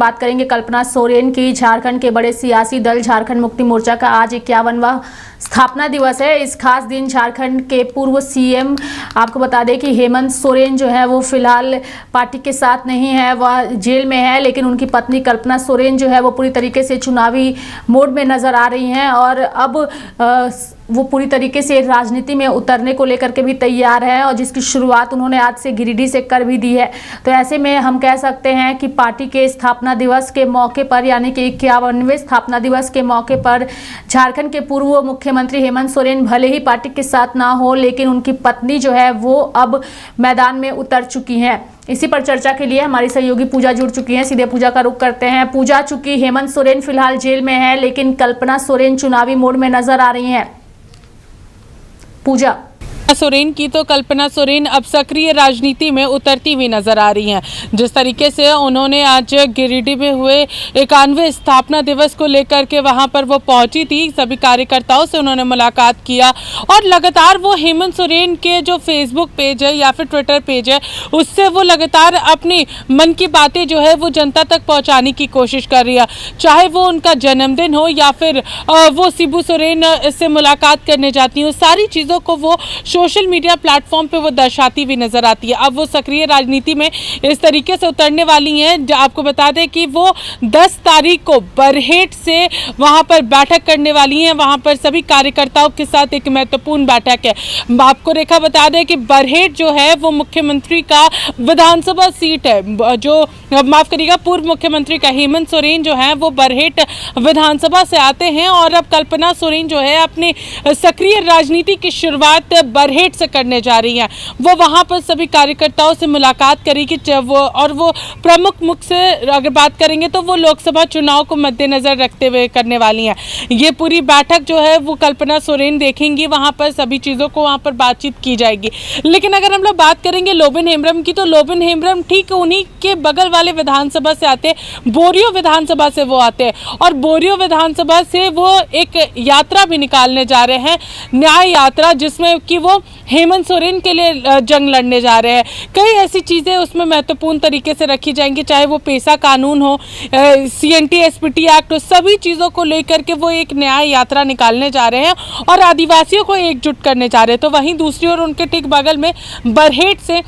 बात करेंगे कल्पना सोरेन की। झारखंड के बड़े सियासी दल झारखंड मुक्ति मोर्चा का आज 51वां स्थापना दिवस है। इस खास दिन झारखंड के पूर्व सीएम, आपको बता दें कि हेमंत सोरेन जो है वो फिलहाल पार्टी के साथ नहीं है, वह जेल में है, लेकिन उनकी पत्नी कल्पना सोरेन जो है वो पूरी तरीके से चुनावी मोड में नजर आ रही हैं और अब वो पूरी तरीके से राजनीति में उतरने को लेकर के भी तैयार है और जिसकी शुरुआत उन्होंने आज से गिरिडीह से कर भी दी है। तो ऐसे में हम कह सकते हैं कि पार्टी के स्थापना दिवस के मौके पर, यानी कि 51वें स्थापना दिवस के मौके पर, झारखंड के पूर्व मुख्यमंत्री हेमंत सोरेन भले ही पार्टी के साथ ना हो, लेकिन उनकी पत्नी जो है वो अब मैदान में उतर चुकी हैं। इसी पर चर्चा के लिए हमारी सहयोगी पूजा जुड़ चुकी हैं। सीधे पूजा का रुख करते हैं। पूजा, चूंकि हेमंत सोरेन फिलहाल जेल में है, लेकिन कल्पना सोरेन चुनावी मोड में नजर आ रही हैं। पूजा सोरेन की तो कल्पना सोरेन अब सक्रिय राजनीति में उतरती हुई नजर आ रही हैं। जिस तरीके से उन्होंने आज गिरिडीह में हुए 51वें स्थापना दिवस को लेकर के वहां पर वो पहुंची थी, सभी कार्यकर्ताओं से उन्होंने मुलाकात किया और लगातार वो हेमंत सोरेन के जो फेसबुक पेज है या फिर ट्विटर पेज है उससे वो लगातार अपनी मन की बातें जो है वो जनता तक पहुँचाने की कोशिश कर रही है। चाहे वो उनका जन्मदिन हो या फिर वो शिबू सोरेन से मुलाकात करने जाती हूँ, सारी चीज़ों को वो सोशल मीडिया प्लेटफॉर्म पे वो दर्शाती हुई नजर आती है। अब वो सक्रिय राजनीति में इस तरीके से उतरने वाली हैं। आपको बता दें कि वो 10 तारीख को बरहेट से वहां पर बैठक करने वाली हैं। वहां पर सभी कार्यकर्ताओं के साथ एक महत्वपूर्ण बैठक है। आपको रेखा बता दें कि बरहेट जो है वो मुख्यमंत्री का विधानसभा सीट है। जो माफ करिएगा, पूर्व मुख्यमंत्री का हेमंत सोरेन जो है वो बरहेट विधानसभा से आते हैं और अब कल्पना सोरेन जो है अपनी सक्रिय राजनीति की शुरुआत बरहेट से करने जा रही हैं। वो वहां पर सभी कार्यकर्ताओं से मुलाकात करेगी वो प्रमुख मुख से अगर बात करेंगे तो वो लोकसभा चुनाव को मद्देनजर रखते हुए करने वाली हैं। ये पूरी बैठक जो है वो कल्पना सोरेन देखेंगी, वहां पर सभी चीज़ों को वहां पर बातचीत की जाएगी। लेकिन अगर हम लोग बात करेंगे लोबिन हेम्ब्रम की, तो लोबिन हेम्ब्रम ठीक उन्हीं के बगल वाले विधानसभा से आते हैं, बोरियो विधानसभा से वो आते हैं और बोरियो विधानसभा से वो एक यात्रा भी निकालने जा रहे हैं, न्याय यात्रा, जिसमें कि वो हेमंत सोरेन के लिए जंग लड़ने जा रहे हैं। कई ऐसी चीज़ें उसमें महत्वपूर्ण तरीके से रखी जाएंगी, चाहे वो पेशा कानून हो, CNT SPT एक्ट हो, सभी चीज़ों को लेकर के वो एक न्याय यात्रा निकालने जा रहे हैं और आदिवासियों को एकजुट करने जा रहे हैं। तो वहीं दूसरी ओर उनके ठीक बगल में बरहेट से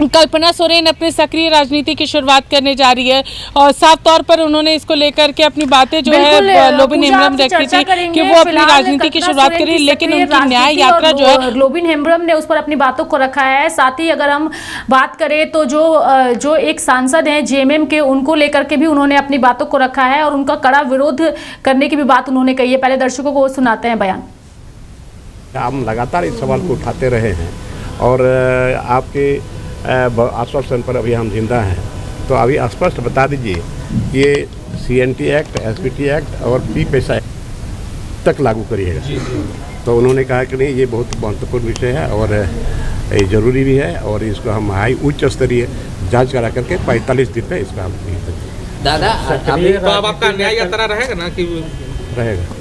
कल्पना सोरेन अपनी सक्रिय राजनीति की शुरुआत करने जा रही है और साफ तौर पर उन्होंने इसको लेकर के अपनी बातें जो है लोबिन हेम्ब्रम रखी थी कि वो अपनी राजनीति की शुरुआत करी, लेकिन उनकी न्याय यात्रा जो है लोबिन हेम्ब्रम ने उस पर अपनी बातों को रखा है। साथ ही अगर हम बात करें तो जो एक सांसद हैं JMM के, उनको लेकर के भी उन्होंने अपनी बातों को रखा है और उनका कड़ा विरोध करने की भी बात उन्होंने कही है। पहले दर्शकों को सुनाते हैं बयान। हम लगातार इस सवाल को उठाते रहे हैं और आपके आश्वासन पर अभी हम जिंदा हैं, तो अभी स्पष्ट बता दीजिए कि ये CNT एक्ट, SPT एक्ट और पेशा तक लागू करिएगा। तो उन्होंने कहा कि नहीं, ये बहुत महत्वपूर्ण विषय है और ये जरूरी भी है और इसको हम उच्च स्तरीय जांच करा करके 45 दिन में इसका हम दादा अभी तो अब आपका न्याय यात्रा रहेगा ना कि रहेगा।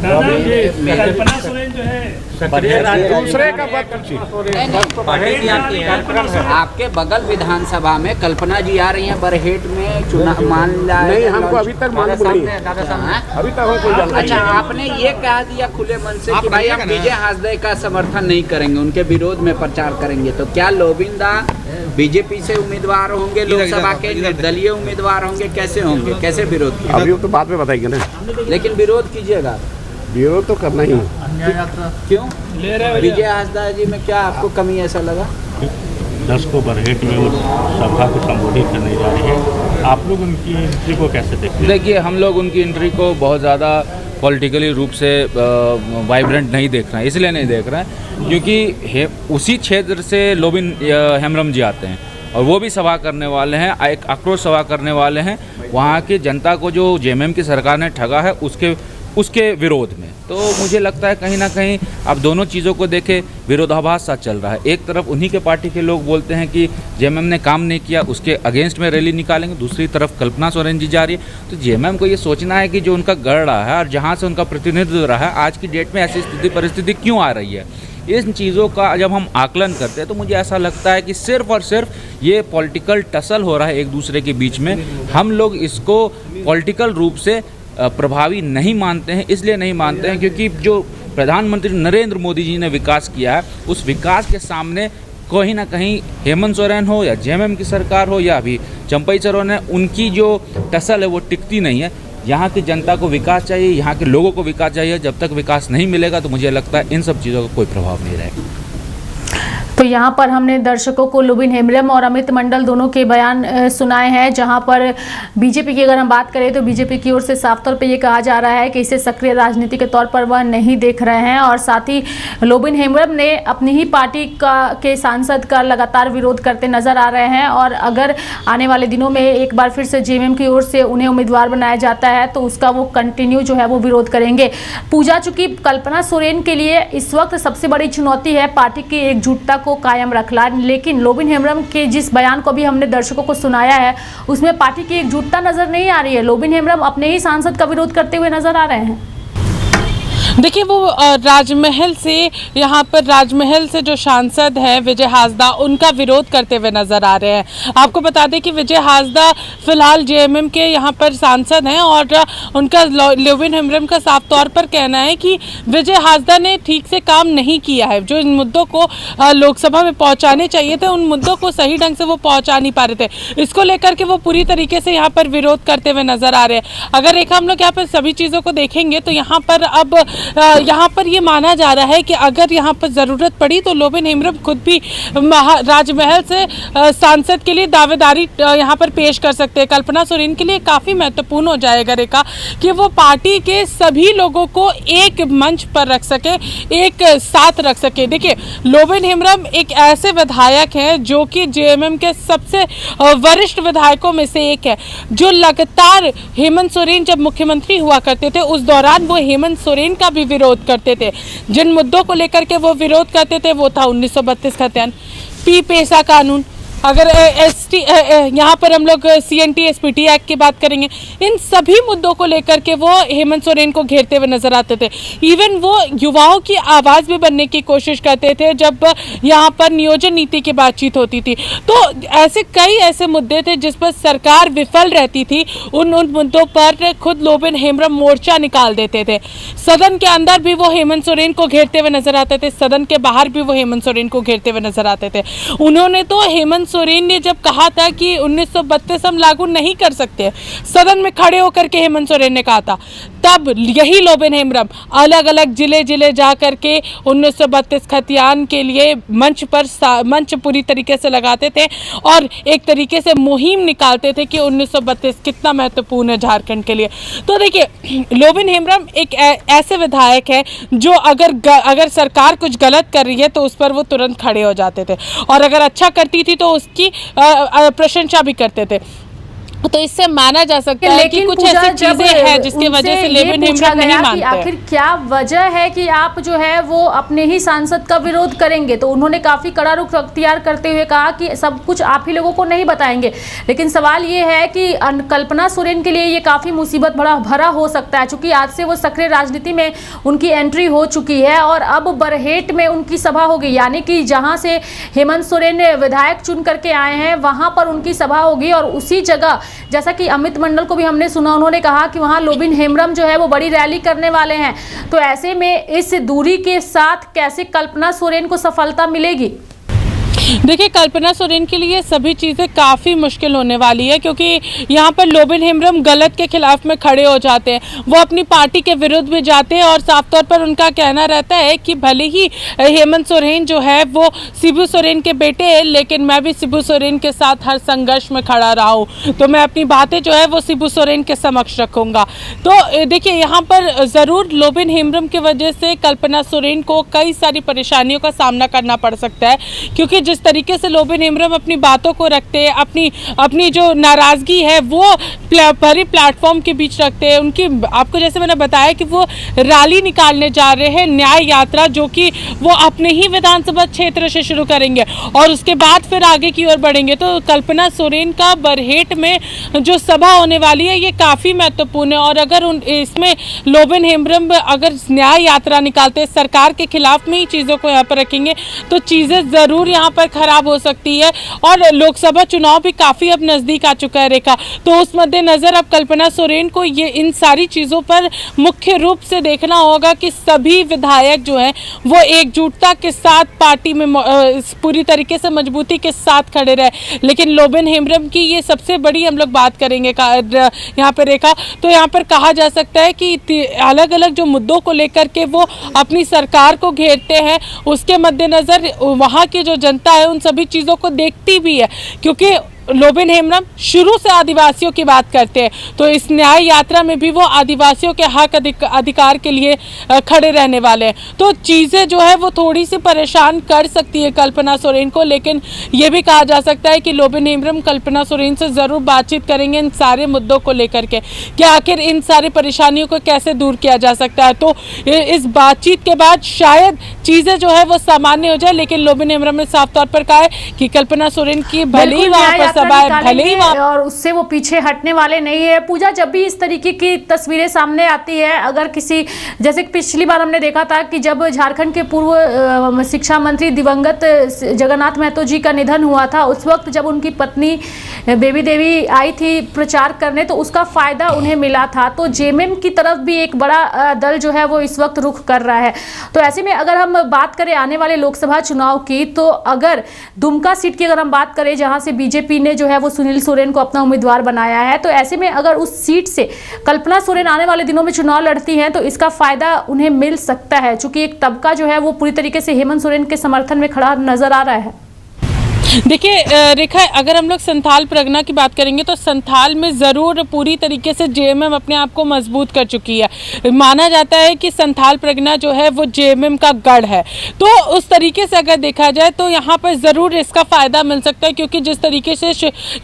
कल्पना सोरेन जो है दूसरे का बात आपके बगल विधानसभा में कल्पना जी आ रही हैं बरहेट में चुनाव मान नहीं, हमको अभी तक मालूम नहीं है, अभी तक हमको जानकारी। अच्छा, आपने ये कह दिया खुले मन से कि भाई हम विजय हासदे का समर्थन नहीं करेंगे, उनके विरोध में प्रचार करेंगे, तो क्या लोबिंदा बीजेपी से उम्मीदवार होंगे, लोकसभा के निर्दलीय उम्मीदवार होंगे, कैसे होंगे, कैसे विरोध? अभी तो बाद में बताएंगे ना, लेकिन विरोध कीजिएगा। विरोध तो करना ही है। क्यों? विजय हासदा जी में क्या आपको कमी ऐसा लगा? 10 को बरहेट में वो सभा को संबोधित करने जा रही है, आप लोग उनकी एंट्री को कैसे देखते हैं? देखिए, हम लोग उनकी एंट्री को बहुत ज़्यादा पॉलिटिकली रूप से वाइब्रेंट नहीं देख रहे हैं। इसलिए नहीं देख रहे हैं क्योंकि उसी क्षेत्र से लोबिन हेम्ब्रम जी आते हैं और वो भी सभा करने वाले हैं, एक आक्रोश सभा करने वाले हैं वहाँ की जनता को जो JMM की सरकार ने ठगा है उसके विरोध में। तो मुझे लगता है कहीं ना कहीं अब दोनों चीज़ों को देखे विरोधाभास सा चल रहा है। एक तरफ उन्हीं के पार्टी के लोग बोलते हैं कि JMM ने काम नहीं किया, उसके अगेंस्ट में रैली निकालेंगे, दूसरी तरफ कल्पना सोरेन जी जा रही है। तो JMM को ये सोचना है कि जो उनका गढ़ रहा है और जहाँ से उनका प्रतिनिधित्व रहा है, आज की डेट में ऐसी स्थिति परिस्थिति क्यों आ रही है। इन चीज़ों का जब हम आकलन करते हैं तो मुझे ऐसा लगता है कि सिर्फ और सिर्फ ये पॉलिटिकल टसल हो रहा है एक दूसरे के बीच में। हम लोग इसको पॉलिटिकल रूप से प्रभावी नहीं मानते हैं। इसलिए नहीं मानते हैं क्योंकि जो प्रधानमंत्री नरेंद्र मोदी जी ने विकास किया है, उस विकास के सामने कहीं ना कहीं हेमंत सोरेन हो या जेएमएम की सरकार हो या अभी चंपई सोरेन है, उनकी जो टसल है वो टिकती नहीं है। यहाँ की जनता को विकास चाहिए, यहाँ के लोगों को विकास चाहिए। जब तक विकास नहीं मिलेगा तो मुझे लगता है इन सब चीज़ों का कोई प्रभाव नहीं रहेगा। तो यहाँ पर हमने दर्शकों को लोबिन हेम्ब्रम और अमित मंडल दोनों के बयान सुनाए हैं, जहाँ पर बीजेपी की अगर हम बात करें तो बीजेपी की ओर से साफ तौर पे ये कहा जा रहा है कि इसे सक्रिय राजनीति के तौर पर वह नहीं देख रहे हैं। और साथ ही लोबिन हेम्ब्रम ने अपनी ही पार्टी के सांसद का लगातार विरोध करते नजर आ रहे हैं। और अगर आने वाले दिनों में एक बार फिर से जेएमएम की ओर से उन्हें उम्मीदवार बनाया जाता है तो उसका वो कंटिन्यू जो है वो विरोध करेंगे। पूजा, चूंकि कल्पना सोरेन के लिए इस वक्त सबसे बड़ी चुनौती है पार्टी की एकजुटता को कायम रखना, लेकिन लोबिन हेम्ब्रम के जिस बयान को भी हमने दर्शकों को सुनाया है उसमें पार्टी की एकजुटता नजर नहीं आ रही है। लोबिन हेम्ब्रम अपने ही सांसद का विरोध करते हुए नजर आ रहे हैं। देखिए, वो राजमहल से, यहाँ पर राजमहल से जो सांसद हैं विजय हासदा, उनका विरोध करते हुए नजर आ रहे हैं। आपको बता दें कि विजय हासदा फिलहाल जेएमएम के यहाँ पर सांसद हैं और उनका लोबिन हेम्ब्रम का साफ तौर पर कहना है कि विजय हासदा ने ठीक से काम नहीं किया है। जो इन मुद्दों को लोकसभा में पहुँचाने चाहिए थे, उन मुद्दों को सही ढंग से वो पहुँचा नहीं पा रहे थे। इसको लेकर के वो पूरी तरीके से यहाँ पर विरोध करते हुए नजर आ रहे हैं। अगर एक हम लोग यहाँ पर सभी चीज़ों को देखेंगे तो यहाँ पर अब यहाँ पर ये माना जा रहा है कि अगर यहाँ पर ज़रूरत पड़ी तो लोबिन हेम्ब्रम खुद भी राजमहल से सांसद के लिए दावेदारी यहाँ पर पेश कर सकते हैं। कल्पना सोरेन के लिए काफ़ी महत्वपूर्ण हो जाएगा रेखा कि वो पार्टी के सभी लोगों को एक मंच पर रख सके, एक साथ रख सके। देखिए, लोबिन हेम्ब्रम एक ऐसे विधायक हैं जो कि जेएमएम के सबसे वरिष्ठ विधायकों में से एक है, जो लगातार हेमंत सोरेन जब मुख्यमंत्री हुआ करते थे उस दौरान वो हेमंत सोरेन का भी विरोध करते थे। जिन मुद्दों को लेकर के वो विरोध करते थे वो था 1932 खतियान, पी पेशा कानून, अगर यहाँ पर हम लोग CNT SPT एक्ट की बात करेंगे, इन सभी मुद्दों को लेकर के वो हेमंत सोरेन को घेरते हुए नजर आते थे। इवन वो युवाओं की आवाज़ भी बनने की कोशिश करते थे जब यहाँ पर नियोजन नीति की बातचीत होती थी। तो ऐसे कई ऐसे मुद्दे थे जिस पर सरकार विफल रहती थी, उन मुद्दों पर खुद लोबिन हेम्ब्रम मोर्चा निकाल देते थे। सदन के अंदर भी वो हेमंत सोरेन को घेरते हुए नजर आते थे, सदन के बाहर भी वो हेमंत सोरेन को घेरते हुए नजर आते थे। उन्होंने तो हेमंत सोरेन ने जब कहा था कि 1932 हम लागू नहीं कर सकते, सदन में खड़े होकर के हेमंत सोरेन ने कहा था, तब यही लोबिन हेम्ब्रम अलग अलग जिले जा करके 1932 खतियान के लिए मंच पूरी तरीके से लगाते थे और एक तरीके से मुहिम निकालते थे कि 1932 कितना महत्वपूर्ण है झारखंड के लिए। तो देखिए, लोबिन हेम्ब्रम एक ऐसे विधायक है जो अगर सरकार कुछ गलत कर रही है तो उस पर वो तुरंत खड़े हो जाते थे और अगर अच्छा करती थी तो उसकी प्रशंसा भी करते थे। तो इससे माना जा सकता है कि कुछ ऐसी चीजें हैं जिसकी वजह से लोबिन हेम्ब्रम नहीं मानते। आखिर क्या वजह है कि आप जो है वो अपने ही सांसद का विरोध करेंगे? तो उन्होंने काफी कड़ा रुख अख्तियार करते हुए कहा कि सब कुछ आप ही लोगों को नहीं बताएंगे। लेकिन सवाल ये है कि कल्पना सोरेन के लिए ये काफी मुसीबत भरा हो सकता है, चूंकि आज से वो सक्रिय राजनीति में उनकी एंट्री हो चुकी है और अब बरहेट में उनकी सभा होगी, यानी कि जहां से हेमंत सोरेन विधायक चुन करके आए हैं वहां पर उनकी सभा होगी। और उसी जगह, जैसा कि अमित मंडल को भी हमने सुना, उन्होंने कहा कि वहां लोबिन हेम्ब्रम जो है वो बड़ी रैली करने वाले हैं। तो ऐसे में इस दूरी के साथ कैसे कल्पना सोरेन को सफलता मिलेगी? देखिए, कल्पना सोरेन के लिए सभी चीज़ें काफ़ी मुश्किल होने वाली है, क्योंकि यहाँ पर लोबिन हेम्ब्रम गलत के खिलाफ में खड़े हो जाते हैं, वो अपनी पार्टी के विरुद्ध भी जाते हैं और साफ तौर पर उनका कहना रहता है कि भले ही हेमंत सोरेन जो है वो शिबू सोरेन के बेटे हैं, लेकिन मैं भी शिबू सोरेन के साथ हर संघर्ष में खड़ा रहा हूँ, तो मैं अपनी बातें जो है वो शिबू सोरेन के समक्ष रखूँगा। तो देखिए, यहाँ पर ज़रूर लोबिन हेम्ब्रम की वजह से कल्पना सोरेन को कई सारी परेशानियों का सामना करना पड़ सकता है, क्योंकि जिस जिस तरीके से लोबिन हेम्ब्रम अपनी बातों को रखते हैं, अपनी जो नाराजगी है वो भरी प्लेटफॉर्म के बीच रखते हैं। उनकी आपको जैसे मैंने बताया कि वो रैली निकालने जा रहे हैं, न्याय यात्रा, जो कि वो अपने ही विधानसभा क्षेत्र से शुरू करेंगे और उसके बाद फिर आगे की ओर बढ़ेंगे। तो कल्पना सोरेन का बरहेट में जो सभा होने वाली है ये काफ़ी महत्वपूर्ण है, और अगर इसमें लोबिन हेम्ब्रम अगर न्याय यात्रा निकालते हैं, सरकार के खिलाफ में ही चीज़ों को यहाँ पर रखेंगे तो चीज़ें ज़रूर यहाँ पर खराब हो सकती है। और लोकसभा चुनाव भी काफ़ी अब नज़दीक आ चुका है रेखा, तो उस मद्देनज़र अब कल्पना सोरेन को ये इन सारी चीज़ों पर मुख्य रूप से देखना होगा कि सभी विधायक जो हैं वो एकजुटता के साथ पार्टी में पूरी तरीके से मजबूती के साथ खड़े रहे। लेकिन लोबिन हेम्ब्रम की ये सबसे बड़ी हम लोग बात करेंगे यहाँ पर रेखा, तो यहाँ पर कहा जा सकता है कि अलग अलग जो मुद्दों को लेकर के वो अपनी सरकार को घेरते हैं, उसके मद्देनज़र वहाँ की जो जनता है उन सभी चीज़ों को देखती भी है, क्योंकि लोबिन हेम्ब्रम शुरू से आदिवासियों की बात करते हैं। तो इस न्याय यात्रा में भी वो आदिवासियों के हक अधिकार के लिए खड़े रहने वाले हैं। तो चीज़ें जो है वो थोड़ी सी परेशान कर सकती है कल्पना सोरेन को, लेकिन ये भी कहा जा सकता है कि लोबिन हेम्ब्रम कल्पना सोरेन से ज़रूर बातचीत करेंगे इन सारे मुद्दों को लेकर के कि आखिर इन सारी परेशानियों को कैसे दूर किया जा सकता है। तो इस बातचीत के बाद शायद चीज़ें जो है वो सामान्य हो जाए, लेकिन लोबिन हेम्ब्रम ने साफ तौर पर कहा है कि कल्पना सोरेन की भले ही वहाँ पर भले ही और उससे वो पीछे हटने वाले नहीं है। पूजा, जब भी इस तरीके की तस्वीरें सामने आती है, अगर किसी, जैसे पिछली बार हमने देखा था कि जब झारखंड के पूर्व शिक्षा मंत्री दिवंगत जगन्नाथ महतो जी का निधन हुआ था, उस वक्त जब उनकी पत्नी बेबी देवी आई थी प्रचार करने तो उसका फायदा उन्हें मिला था। तो जेएमएम की तरफ भी एक बड़ा दल जो है वो इस वक्त रुख कर रहा है। तो ऐसे में अगर हम बात करें आने वाले लोकसभा चुनाव की, तो अगर दुमका सीट की अगर हम बात करें जहां से बीजेपी ने जो है वो सुनील सोरेन को अपना उम्मीदवार बनाया है, तो ऐसे में अगर उस सीट से कल्पना सोरेन आने वाले दिनों में चुनाव लड़ती हैं तो इसका फायदा उन्हें मिल सकता है, क्योंकि एक तबका जो है वो पूरी तरीके से हेमंत सोरेन के समर्थन में खड़ा नजर आ रहा है। देखिए रेखा, अगर हम लोग संथाल परगना की बात करेंगे तो संथाल में ज़रूर पूरी तरीके से जेएमएम अपने आप को मजबूत कर चुकी है। माना जाता है कि संथाल परगना जो है वो जेएमएम का गढ़ है। तो उस तरीके से अगर देखा जाए तो यहाँ पर ज़रूर इसका फ़ायदा मिल सकता है, क्योंकि जिस तरीके से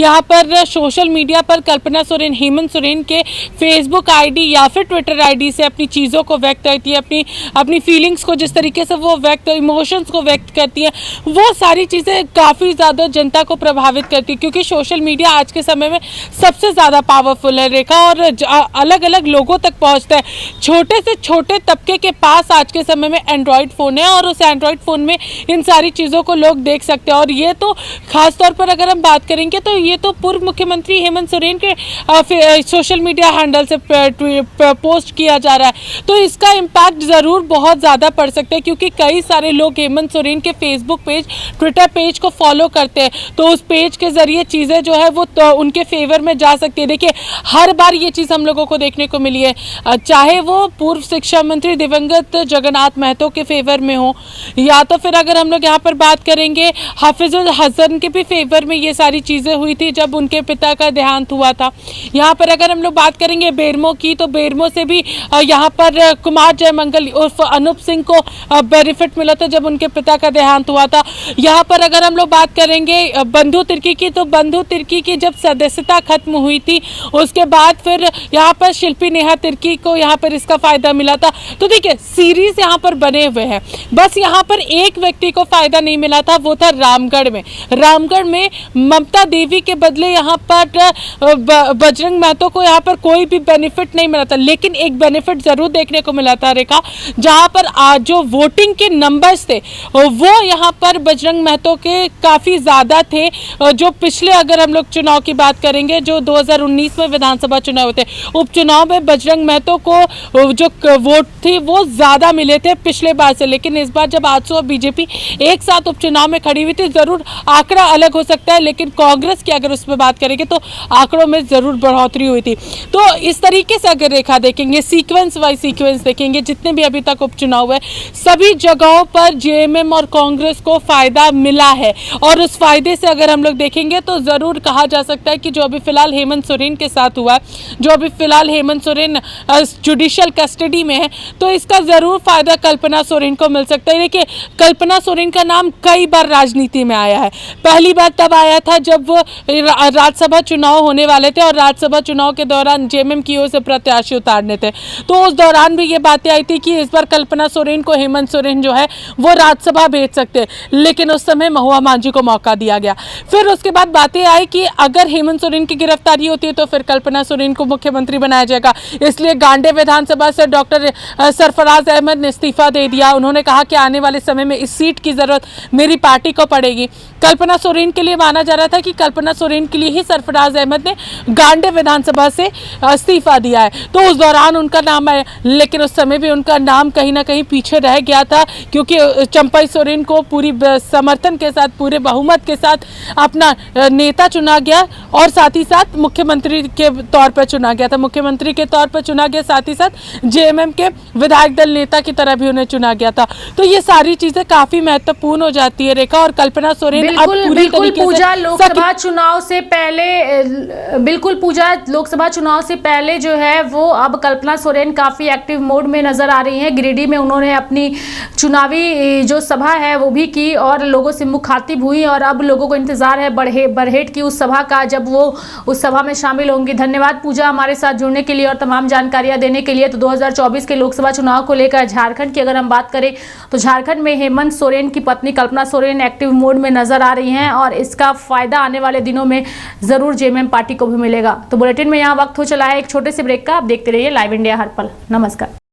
यहाँ पर सोशल मीडिया पर कल्पना सोरेन हेमंत सोरेन के फेसबुक आईडी या फिर ट्विटर आईडी से अपनी चीज़ों को व्यक्त करती है, अपनी फीलिंग्स को जिस तरीके से वो इमोशंस को व्यक्त करती है, वो सारी चीज़ें काफ़ी ज़्यादा जनता को प्रभावित करती है, क्योंकि सोशल मीडिया आज के समय में सबसे ज़्यादा पावरफुल है रेखा, और अलग अलग लोगों तक पहुंचता है। छोटे से छोटे तबके के पास आज के समय में एंड्रॉयड फ़ोन है और उस एंड्रॉयड फ़ोन में इन सारी चीज़ों को लोग देख सकते हैं। और ये तो खास तौर पर अगर हम बात करेंगे तो ये तो पूर्व मुख्यमंत्री हेमंत सोरेन के सोशल मीडिया हैंडल से पोस्ट किया जा रहा है, तो इसका इम्पैक्ट ज़रूर बहुत ज़्यादा पड़ सकता है, क्योंकि कई सारे लोग हेमंत सोरेन के फेसबुक पेज, ट्विटर पेज को फॉलो करते हैं, तो उस पेज के जरिए चीज़ें जो है वो तो उनके फेवर में जा सकती है। देखिए, हर बार ये चीज़ हम लोगों को देखने को मिली है, चाहे वो पूर्व शिक्षा मंत्री दिवंगत जगन्नाथ महतो के फेवर में हो, या तो फिर अगर हम लोग यहाँ पर बात करेंगे हाफिजुल हसन के भी फेवर में ये सारी चीज़ें हुई थी जब उनके पिता का देहांत हुआ था। यहाँ पर अगर हम लोग बात करेंगे बेरमो की, तो बेरमो से भी यहाँ पर कुमार जयमंगल उर्फ अनूप सिंह को बेनिफिट मिला था जब उनके पिता का देहांत हुआ था। यहाँ पर अगर हम लोग बात करेंगे बंधु तिर्की की, तो बंधु तिर्की की जब सदस्यता खत्म हुई थी उसके बाद फिर यहाँ पर शिल्पी नेहा तिर्की को यहाँ पर इसका फायदा मिला था। तो देखिए, सीरीज यहाँ पर बने हुए हैं, बस यहाँ पर एक व्यक्ति को फायदा नहीं मिला था, वो था रामगढ़ में ममता देवी के बदले यहाँ पर बजरंग महतो को यहाँ पर कोई भी बेनिफिट नहीं मिला था। लेकिन एक बेनिफिट जरूर देखने को मिला था रेखा, जहाँ पर आज जो वोटिंग के नंबर्स थे वो यहाँ पर बजरंग महतो के काफ़ी ज़्यादा थे। जो पिछले अगर हम लोग चुनाव की बात करेंगे, जो 2019 में विधानसभा चुनाव थे, उपचुनाव में बजरंग महतो को जो वोट थी वो ज़्यादा मिले थे पिछले बार से। लेकिन इस बार जब आजसू और बीजेपी एक साथ उपचुनाव में खड़ी हुई थी, ज़रूर आंकड़ा अलग हो सकता है, लेकिन कांग्रेस की अगर उस पर बात करेंगे तो आंकड़ों में ज़रूर बढ़ोतरी हुई थी। तो इस तरीके से अगर रेखा देखेंगे, सीक्वेंस वाइज सीक्वेंस देखेंगे, जितने भी अभी तक उपचुनाव हुए सभी जगहों पर जेएमएम और कांग्रेस को फायदा मिला है। और और उस फायदे से अगर हम लोग देखेंगे तो ज़रूर कहा जा सकता है कि जो अभी फिलहाल हेमंत सोरेन के साथ हुआ, जो अभी फिलहाल हेमंत सोरेन जुडिशियल कस्टडी में है, तो इसका ज़रूर फायदा कल्पना सोरेन को मिल सकता है। देखिए, कल्पना सोरेन का नाम कई बार राजनीति में आया है। पहली बार तब आया था जब वो राज्यसभा चुनाव होने वाले थे और राज्यसभा चुनाव के दौरान जेएमएम की ओर से प्रत्याशी उतारने थे, तो उस दौरान भी ये बातें आई थी कि इस बार कल्पना सोरेन को हेमंत सोरेन जो है वो राज्यसभा भेज सकते, लेकिन उस समय महुआ मांझी को मौका दिया गया। फिर उसके बाद बातें आई कि अगर हेमंत सोरेन की गिरफ्तारी होती है तो फिर कल्पना सोरेन को मुख्यमंत्री बनाया जाएगा, इसलिए गांडे विधानसभा से डॉक्टर सरफराज अहमद ने इस्तीफा दे दिया। उन्होंने कहा कि आने वाले समय में इस सीट की जरूरत मेरी पार्टी को पड़ेगी। कल्पना सोरेन के लिए माना जा रहा था कि कल्पना सोरेन के लिए ही सरफराज अहमद ने गांडे विधानसभा से इस्तीफा दिया है, तो उस दौरान उनका नाम आया, लेकिन उस समय भी उनका नाम कहीं ना कहीं पीछे रह गया था, क्योंकि चंपई सोरेन को पूरी समर्थन के साथ, पूरे बहुमत के साथ अपना नेता चुना गया और साथ ही साथ मुख्यमंत्री के तौर पर चुना गया था। मुख्यमंत्री के तौर पर चुना गया, साथ ही साथ जेएमएम के विधायक दल नेता की तरह भी उन्हें चुना गया था। तो ये सारी चीजें काफी महत्वपूर्ण हो जाती है रेखा, और कल्पना सोरेन अब पूरी तरीके से पूजा लोकसभा चुनाव से पहले, बिल्कुल पूजा लोकसभा चुनाव से पहले जो है वो अब कल्पना सोरेन काफी एक्टिव मोड में नजर आ रही हैं। गिरिडीह में उन्होंने अपनी चुनावी जो सभा है वो भी की और लोगों से मुखातिब हुई, और अब लोगों को इंतजार है बरहेट की उस सभा का, जब वो उस सभा में शामिल होंगी। धन्यवाद पूजा हमारे साथ जुड़ने के लिए और तमाम जानकारियां देने के लिए। तो 2024 के लोकसभा चुनाव को लेकर झारखंड की अगर हम बात करें तो झारखंड में हेमंत सोरेन की पत्नी कल्पना सोरेन एक्टिव मोड में नजर आ रही हैं, और इसका फायदा आने वाले दिनों में जरूर जेएमएम पार्टी को भी मिलेगा। तो बुलेटिन में यहाँ वक्त हो चला है एक छोटे से ब्रेक का। आप देखते रहिए लाइव इंडिया हर पल। नमस्कार।